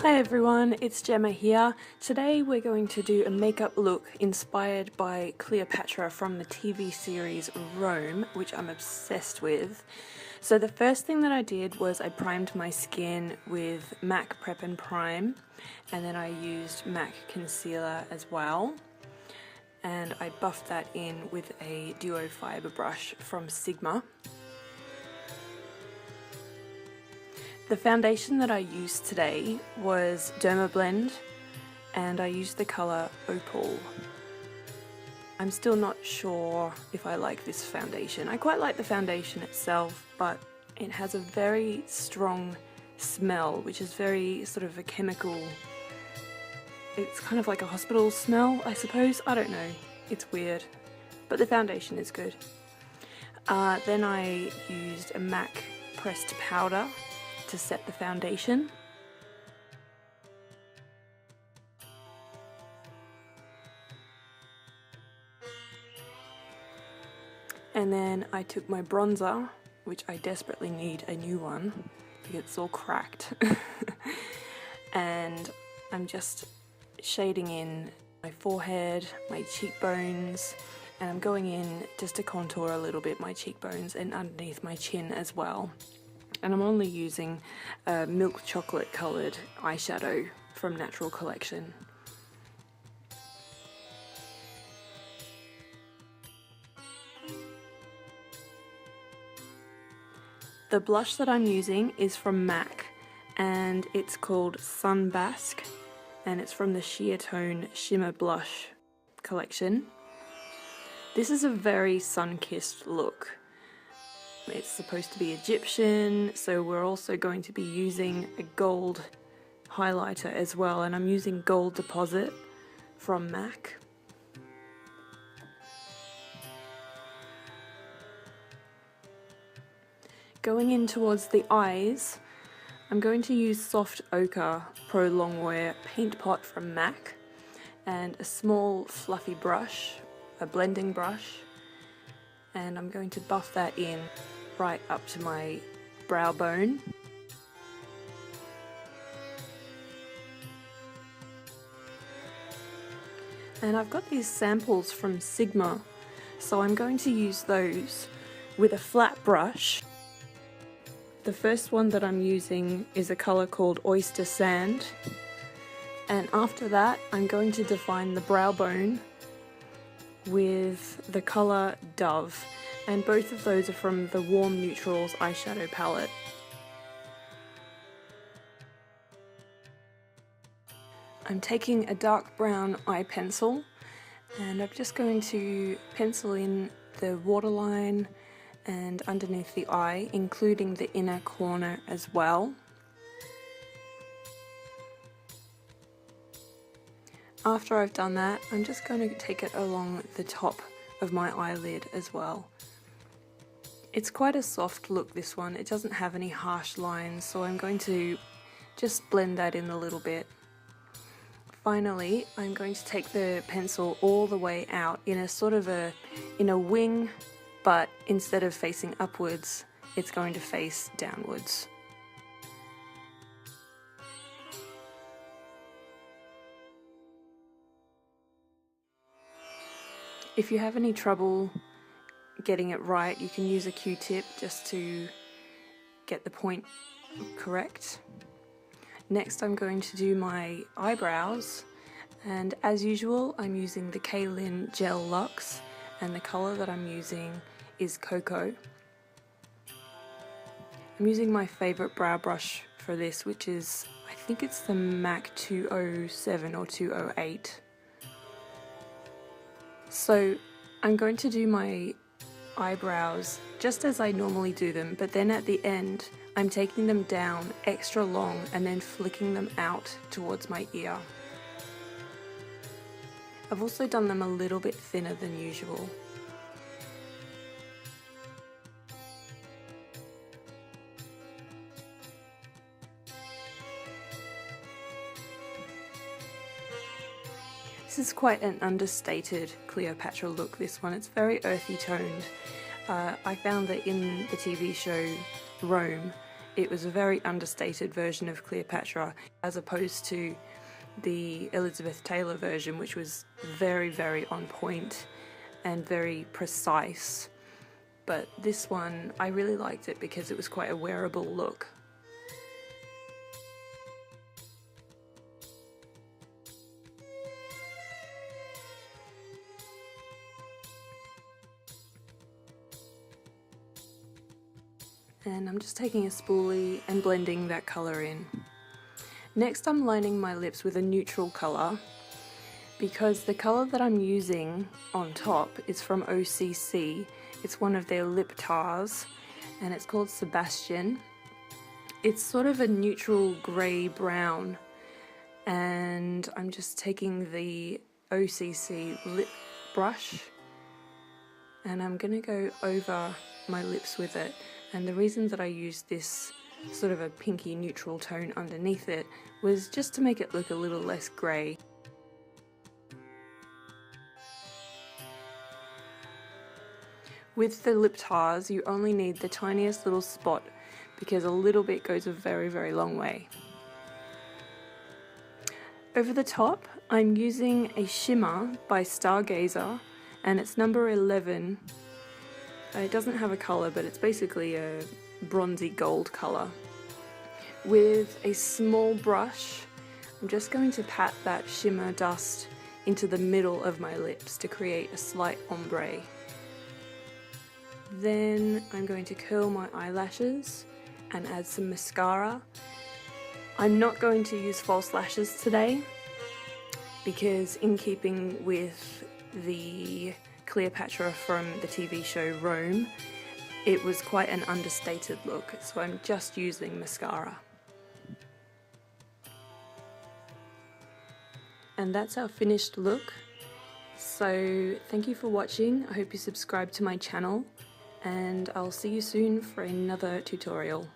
Hi everyone, it's Gemma here. Today we're going to do a makeup look inspired by Cleopatra from the TV series Rome, which I'm obsessed with. So the first thing that I did was I primed my skin with MAC Prep and Prime, and then I used MAC Concealer as well. And I buffed that in with a duo fiber brush from Sigma. The foundation that I used today was Dermablend, and I used the colour Opal. I'm still not sure if I like this foundation. I quite like the foundation itself, but it has a very strong smell, which is very sort of a chemical. It's kind of like a hospital smell, I suppose. I don't know. It's weird. But the foundation is good. Then I used a MAC pressed powder to set the foundation. And then I took my bronzer, which I desperately need a new one because it's all cracked. And I'm just shading in my forehead, my cheekbones, and I'm going in just to contour a little bit my cheekbones and underneath my chin as well. And I'm only using a milk chocolate coloured eyeshadow from Natural Collection. The blush that I'm using is from MAC, and it's called Sunbask, and it's from the Sheer Tone Shimmer Blush collection. This is a very sun-kissed look. It's supposed to be Egyptian, so we're also going to be using a gold highlighter as well, and I'm using Gold Deposit from MAC. Going in towards the eyes, I'm going to use Soft Ochre Pro Longwear Paint Pot from MAC and a small fluffy brush, a blending brush, and I'm going to buff that in right up to my brow bone. And I've got these samples from Sigma, so I'm going to use those with a flat brush. The first one that I'm using is a colour called Oyster Sand, and after that I'm going to define the brow bone with the colour Dove, and both of those are from the Warm Neutrals eyeshadow palette. I'm taking a dark brown eye pencil and I'm just going to pencil in the waterline and underneath the eye, including the inner corner as well. After I've done that, I'm just going to take it along the top of my eyelid as well. It's quite a soft look, this one. It doesn't have any harsh lines, so I'm going to just blend that in a little bit. Finally, I'm going to take the pencil all the way out in a sort of in a wing, but instead of facing upwards, it's going to face downwards. If you have any trouble getting it right, you can use a Q-tip just to get the point correct. Next I'm going to do my eyebrows, and as usual I'm using the Kaylin Gel Luxe, and the colour that I'm using is Cocoa. I'm using my favourite brow brush for this, which is, I think it's the MAC 207 or 208. So I'm going to do my eyebrows just as I normally do them, but then at the end I'm taking them down extra long and then flicking them out towards my ear. I've also done them a little bit thinner than usual. This is quite an understated Cleopatra look, this one. It's very earthy toned. I found that in the TV show Rome, it was a very understated version of Cleopatra as opposed to the Elizabeth Taylor version, which was very, very on point and very precise. But this one, I really liked it because it was quite a wearable look. And I'm just taking a spoolie and blending that colour in. Next I'm lining my lips with a neutral colour because the colour that I'm using on top is from OCC. It's one of their lip tars and it's called Sebastian. It's sort of a neutral grey brown, and I'm just taking the OCC lip brush and I'm going to go over my lips with it. And the reason that I used this sort of a pinky neutral tone underneath it was just to make it look a little less grey. With the lip tars, you only need the tiniest little spot because a little bit goes a very, very long way. Over the top, I'm using a shimmer by Stargazer, and it's number 11. It doesn't have a colour, but it's basically a bronzy gold colour. With a small brush, I'm just going to pat that shimmer dust into the middle of my lips to create a slight ombre. Then I'm going to curl my eyelashes and add some mascara. I'm not going to use false lashes today because, in keeping with the Cleopatra from the TV show Rome, it was quite an understated look, so I'm just using mascara. And that's our finished look. So thank you for watching. I hope you subscribe to my channel, and I'll see you soon for another tutorial.